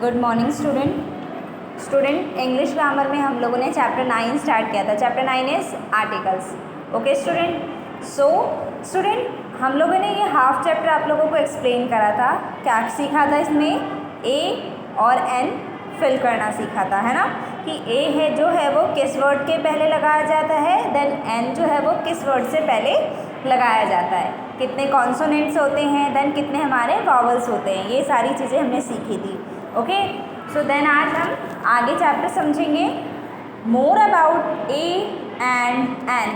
Good morning student English grammar में हम लोगों ने चैप्टर 9 स्टार्ट किया था। Chapter 9 is articles. Okay student, so student हम लोगों ने ये हाफ चैप्टर आप लोगों को एक्सप्लेन करा था। क्या सीखा था इसमें? ए और एन फिल करना सीखा था, है ना, कि ए है जो है वो किस वर्ड के पहले लगाया जाता है, देन एन जो है वो किस वर्ड से पहले लगाया जाता है, कितने कॉन्सोनेंट्स होते हैं, देन कितने हमारे वावल्स होते हैं। ये सारी चीज़ें हमने सीखी थी। ओके, सो देन आज हम आगे चैप्टर समझेंगे more about a and an.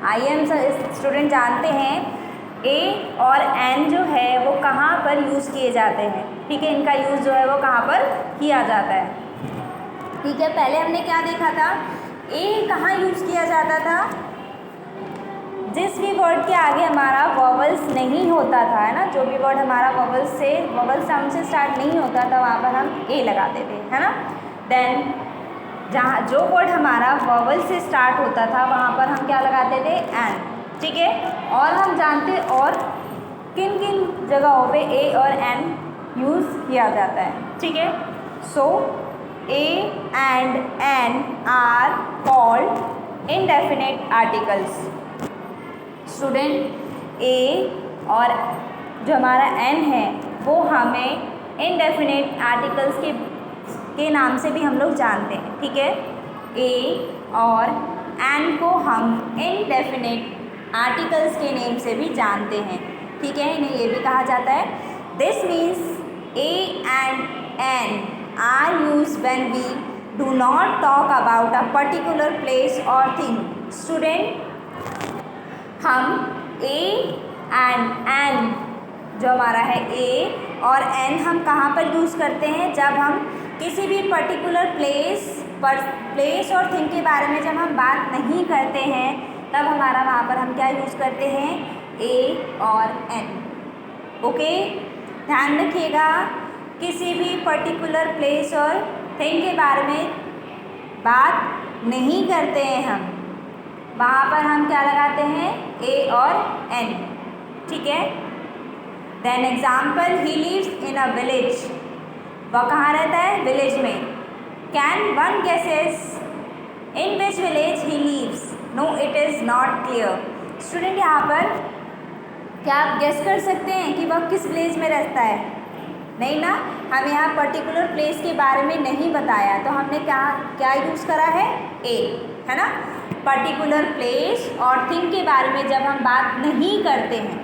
आइए हम स्टूडेंट जानते हैं ए और एन जो है वो कहाँ पर यूज़ किए जाते हैं। ठीक है, इनका यूज़ जो है वो कहाँ पर किया जाता है। ठीक है, पहले हमने क्या देखा था, ए कहाँ यूज़ किया जाता था? जिस भी वर्ड के आगे हमारा वॉवल्स नहीं होता था, है ना, जो भी वर्ड हमारा वॉवल साउंड से स्टार्ट नहीं होता था वहाँ पर हम ए लगाते थे, है ना। देन जहाँ जो वर्ड हमारा वॉवल से स्टार्ट होता था वहाँ पर हम क्या लगाते थे? एन। ठीक है, और हम जानते और किन किन जगहों पे ए और एन यूज़ किया जाता है। ठीक है, so a and an are called indefinite articles. Student a और जो हमारा एन है वो हमें इनडेफिनेट आर्टिकल्स के नाम से भी हम लोग जानते हैं। ठीक है, ए और एन को हम इनडेफिनेट आर्टिकल्स के नेम से भी जानते हैं। ठीक है, इन्हें ये भी कहा जाता है, this means a and an are use when we do not talk about a particular place और थिंग। स्टूडेंट हम ए एंड एन जो हमारा है ए और एन हम कहाँ पर यूज़ करते हैं? जब हम किसी भी पर्टिकुलर प्लेस और थिंग के बारे में जब हम बात नहीं करते हैं तब हमारा वहाँ पर हम क्या यूज़ करते हैं? ए और एन। ओके, ध्यान रखिएगा, किसी भी पर्टिकुलर प्लेस और थिंग के बारे में बात नहीं करते हैं हम, वहाँ पर हम क्या लगाते हैं? ए और एन। ठीक है, then example, he lives in a village. वह कहाँ रहता है? विलेज में। Can one guesses in which village he lives? No, it is not clear. Student यहाँ पर क्या आप गेस कर सकते हैं कि वह किस विलेज में रहता है? नहीं ना, हम यहाँ पर्टिकुलर प्लेस के बारे में नहीं बताया, तो हमने क्या यूज़ करा है? ए, है ना। पर्टिकुलर प्लेस और थिंग के बारे में जब हम बात नहीं करते हैं,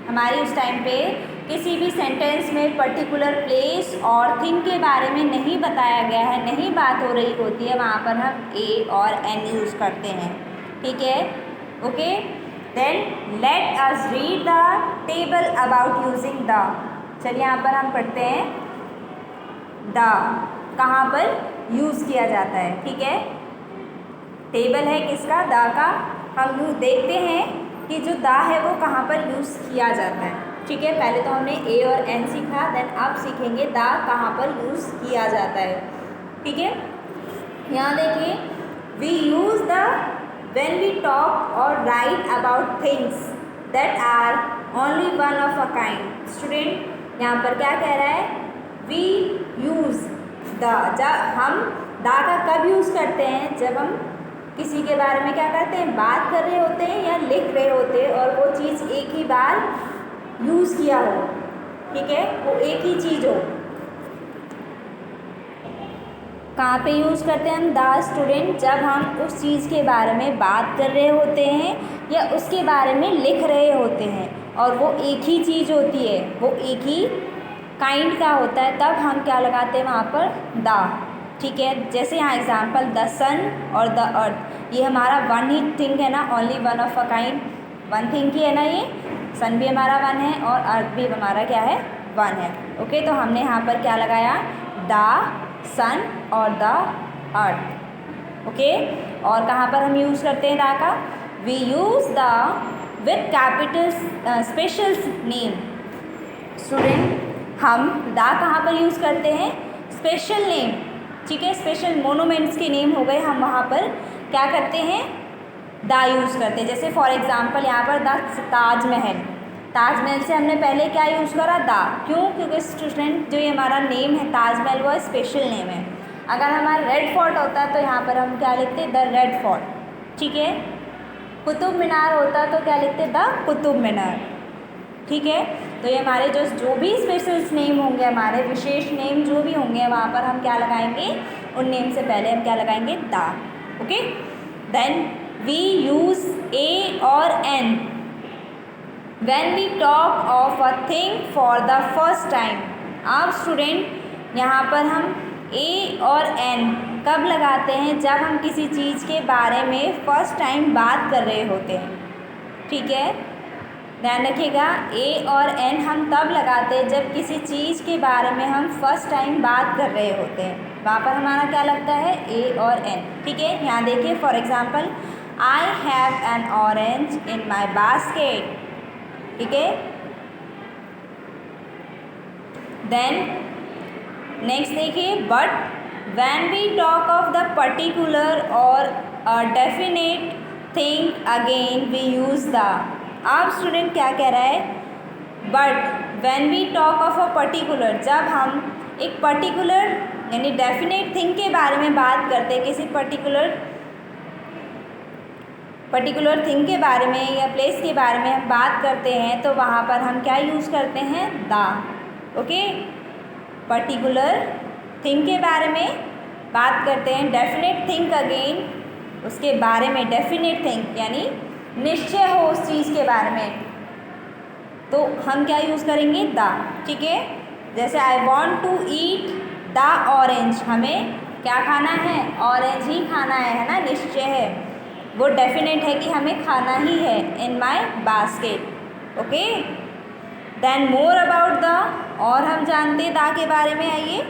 हमारी उस टाइम पे किसी भी सेंटेंस में पर्टिकुलर प्लेस और थिंग के बारे में नहीं बताया गया है, नहीं बात हो रही होती है, वहाँ पर हम ए और एन यूज़ करते हैं। ठीक है, okay, then let us read the table about using the. चलिए यहाँ पर हम पढ़ते हैं द कहाँ पर यूज़ किया जाता है। ठीक है, टेबल है किसका? द का। हम यूँ देखते हैं कि जो द है वो कहाँ पर यूज़ किया जाता है। ठीक है, पहले तो हमने ए और एन सीखा, देन अब सीखेंगे द कहाँ पर यूज़ किया जाता है। ठीक है, यहाँ देखिए, we use the when we talk or write about things that are only one of a kind. Student यहाँ पर क्या कह रहा है? We use the. जब हम द का कब यूज़ करते हैं? जब हम किसी के बारे में क्या करते हैं? बात कर रहे होते हैं या लिख रहे होते हैं और वो चीज़ एक ही बार यूज़ किया हो। ठीक है, वो एक ही चीज़ हो। कहाँ पे यूज़ करते हैं हम द? स्टूडेंट जब हम उस चीज़ के बारे में बात कर रहे होते हैं या उसके बारे में लिख रहे होते हैं और वो एक ही चीज़ होती है, वो एक ही काइंड का होता है, तब हम क्या लगाते हैं वहाँ पर? द। ठीक है, जैसे यहाँ एग्जाम्पल, द सन और द अर्थ, ये हमारा वन ही थिंग है ना, only one of a kind, one thing की है ना, ये सन भी हमारा वन है और अर्थ भी हमारा क्या है? वन है। ओके, तो हमने यहाँ पर क्या लगाया? द सन और द अर्थ। ओके, और कहाँ पर हम यूज़ करते हैं द का? We use the with capital special name. Student हम द कहाँ पर यूज़ करते हैं? Special name. ठीक है, स्पेशल मोनूमेंट्स के नेम हो गए, हम वहाँ पर क्या करते हैं? द यूज़ करते हैं। जैसे फॉर एग्जांपल यहाँ पर द ताजमहल, ताजमहल से हमने पहले क्या यूज़ करा, दा। क्यों? क्योंकि स्टूडेंट जो ये हमारा नेम है ताजमहल वो स्पेशल नेम है। अगर हमारा रेड फोर्ट होता तो यहाँ पर हम क्या लिखते, द रेड फोर्ट, ठीक है। कुतुब मीनार होता तो क्या लिखते, द कुतुब मीनार, ठीक है। तो ये हमारे जो भी स्पेशल नेम होंगे, हमारे विशेष नेम जो भी होंगे, वहाँ पर हम क्या लगाएंगे, उन नेम से पहले हम क्या लगाएंगे, दा। ओके, देन वी यूज़ ए और N when we talk of a thing for the first time। अब स्टूडेंट यहाँ पर हम ए और एन कब लगाते हैं, जब हम किसी चीज़ के बारे में फ़र्स्ट टाइम बात कर रहे होते हैं, ठीक है। ध्यान रखिएगा, ए और एन हम तब लगाते हैं जब किसी चीज़ के बारे में हम फर्स्ट टाइम बात कर रहे होते हैं, वहाँ पर हमारा क्या लगता है, ए और एन, ठीक है। यहाँ देखिए, for example, I have an orange in my basket, ठीक है। देन नेक्स्ट देखिए, but when we talk of the particular or a definite thing again we use the. अब स्टूडेंट क्या कह रहा है, but when we talk of a particular, जब हम एक पर्टिकुलर यानी डेफिनेट थिंग के बारे में बात करते हैं, किसी पर्टिकुलर थिंग के बारे में या प्लेस के बारे में हम बात करते हैं, तो वहाँ पर हम क्या यूज़ करते हैं, दा। ओके, पर्टिकुलर थिंग के बारे में बात करते हैं, डेफिनेट थिंग अगेन, उसके बारे में डेफिनेट थिंग यानी निश्चय हो उस चीज़ के बारे में, तो हम क्या यूज़ करेंगे, दा, ठीक है। जैसे I want to eat the orange, हमें क्या खाना है, ऑरेंज ही खाना है ना, निश्चय है, वो डेफिनेट है कि हमें खाना ही है, in my basket. Okay, then more about the, और हम जानते हैं दा के बारे में, आइए।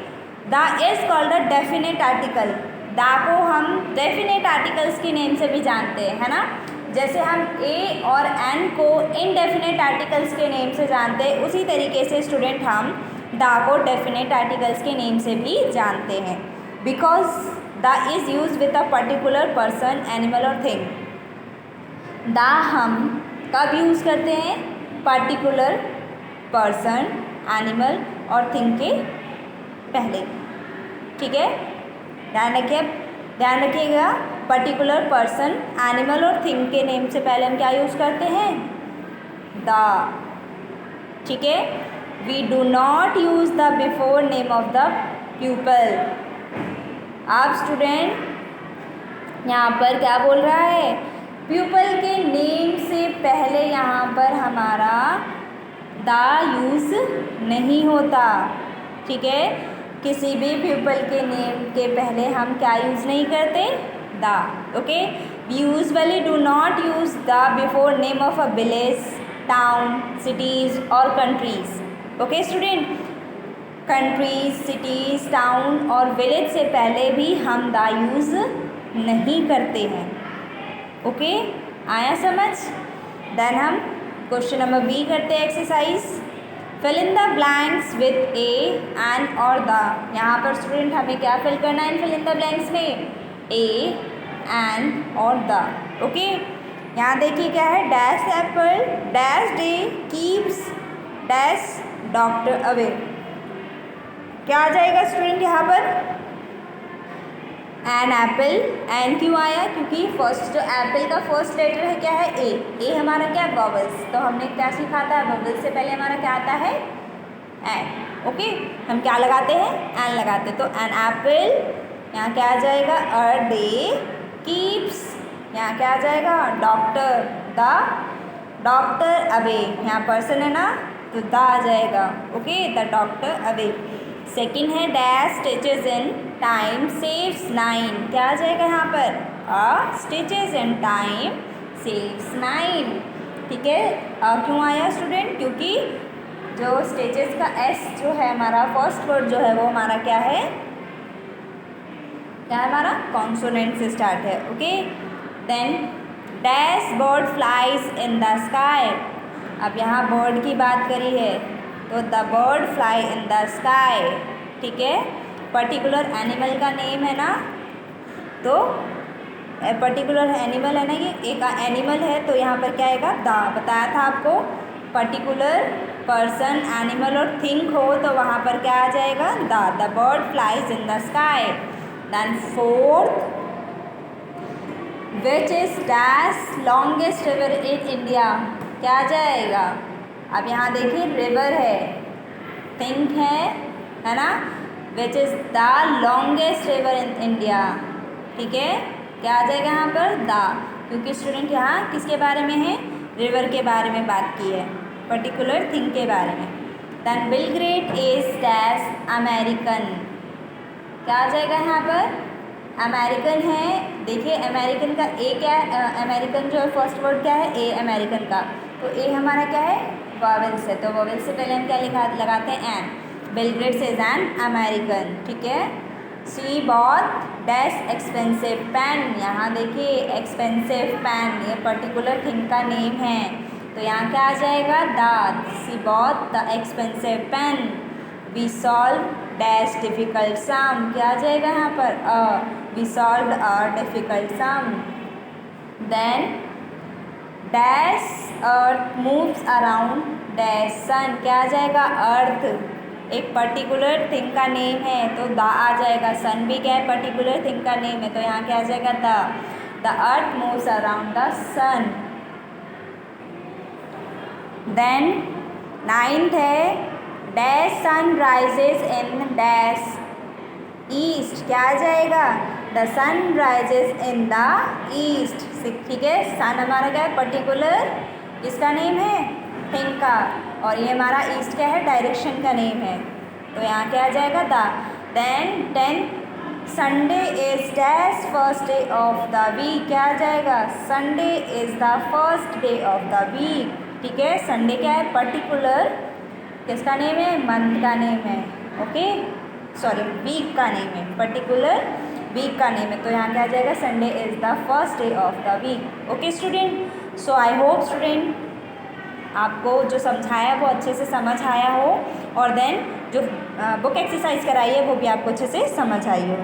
The is called a definite article, the को हम डेफिनेट आर्टिकल्स के नेम से भी जानते हैं, है ना। जैसे हम ए और एन को इनडेफिनेट आर्टिकल्स के नेम से जानते हैं, उसी तरीके से स्टूडेंट हम दा को डेफिनेट आर्टिकल्स के नेम से भी जानते हैं, because the is use with a particular person, animal और थिंग। दा हम कब यूज़ करते हैं, पर्टिकुलर पर्सन, एनिमल और थिंग के पहले, ठीक है। ध्यान रखिएगा, पर्टिकुलर पर्सन, एनिमल और थिंग के नेम से पहले हम क्या यूज़ करते हैं, द, ठीक है। We do not use the before name of the people. अब स्टूडेंट यहाँ पर क्या बोल रहा है, प्यूपल के नेम से पहले यहाँ पर हमारा द यूज़ नहीं होता, ठीक है। किसी भी प्यूपल के नेम के पहले हम क्या यूज़ नहीं करते, the. Okay, we usually do not use the before name of a village, town, cities or countries. Okay student, countries, cities, town और विलेज से पहले भी हम द यूज़ नहीं करते हैं। ओके, आया समझ। देन हम क्वेश्चन नंबर बी करते हैं, exercise fill in the blanks with a, an और द। यहाँ पर स्टूडेंट हमें क्या फिल करना है फिल इन द ब्लैंक्स में, ए, एन और द। ओके, यहाँ देखिए क्या है, dash Apple dash day keeps dash doctor away. क्या आ जाएगा स्टूडेंट यहाँ पर, एन एप्पल। एन क्यों आया, क्योंकि फर्स्ट जो एप्पल का फर्स्ट लेटर है क्या है, ए हमारा क्या है, वॉवल्स। तो हमने क्या सीखा था, वॉवल्स से पहले हमारा क्या आता है, एन। ओके, हम क्या लगाते हैं, एन लगाते हैं। तो एन एप्पल, यहाँ क्या आ जाएगा, अ डे कीप्स, यहाँ क्या आ जाएगा, डॉक्टर, द डॉक्टर अवे, यहाँ पर्सन है ना तो द आ जाएगा। Okay, the doctor away. Second है dash stitches in time saves nine, क्या आ जाएगा यहाँ पर, a stitches in time saves nine, ठीक है। क्यों आया स्टूडेंट, क्योंकि जो स्टिचेज का एस जो है हमारा फर्स्ट वर्ड जो है वो हमारा क्या है हमारा कॉन्सोनेंट से स्टार्ट है। Okay, then dash bird flies in the sky. अब यहाँ बर्ड की बात करी है तो the bird fly in the sky, ठीक है। पर्टिकुलर एनिमल का नेम है ना, तो पर्टिकुलर एनिमल है ना, ये एक एनिमल है तो यहाँ पर क्या आएगा, द। बताया था आपको पर्टिकुलर पर्सन, एनिमल और थिंग हो तो वहाँ पर क्या आ जाएगा? The bird flies in the sky. Then fourth, which is dash longest river in India, क्या आ जाएगा? अब यहाँ देखिए रिवर है, थिंक है ना, which is the longest river in India, ठीक है, क्या आ जाएगा यहाँ पर? द, क्योंकि स्टूडेंट यहाँ किसके बारे में है? रिवर के बारे में बात की है, पर्टिकुलर थिंग के बारे में। Then Bill great is dash American, क्या आ जाएगा यहाँ पर? अमेरिकन है। देखिए अमेरिकन का ए क्या है? अमेरिकन जो है फर्स्ट वर्ड क्या है? ए अमेरिकन का, तो ए हमारा क्या है? वॉवेल्स है, तो वॉवेल से पहले हम क्या लगाते हैं? An. Bill Gates is an American, ठीक है। She bought dash expensive pen, यहाँ देखिए एक्सपेंसिव पेन, ये पर्टिकुलर थिंग का नेम है, तो यहाँ क्या आ जाएगा? The. She bought the expensive pen. We solve dash difficult sum, क्या आ जाएगा यहाँ पर? We solve a difficult sum. Then dash earth moves around dash sun, क्या आ जाएगा? अर्थ एक पर्टिकुलर थिंग का नेम है, तो द आ जाएगा। सन भी क्या है? पर्टिकुलर थिंग का नेम है, तो यहाँ क्या आ जाएगा? The earth moves around the sun. Then ninth है, dash sun rises in dash east, क्या आ जाएगा? The sun rises in the east, ठीक है। सन हमारा क्या है? पर्टिकुलर किसका नेम है? थिंग का, और ये हमारा ईस्ट क्या है? डायरेक्शन का नेम है, तो यहाँ क्या आ जाएगा? The. Then 10th, Sunday is dash first day of the week, क्या आ जाएगा? Sunday is the first day of the week, ठीक है। संडे क्या है? पर्टिकुलर किसका नेम है? मंथ का नेम है, ओके, सॉरी वीक का नेम है, पर्टिकुलर वीक का नेम है, तो यहाँ क्या आ जाएगा? Sunday is the first day of the week, okay student. So I hope student आपको जो समझाया वो अच्छे से समझ आया हो, और देन जो बुक एक्सरसाइज कराई है वो भी आपको अच्छे से समझ आई हो।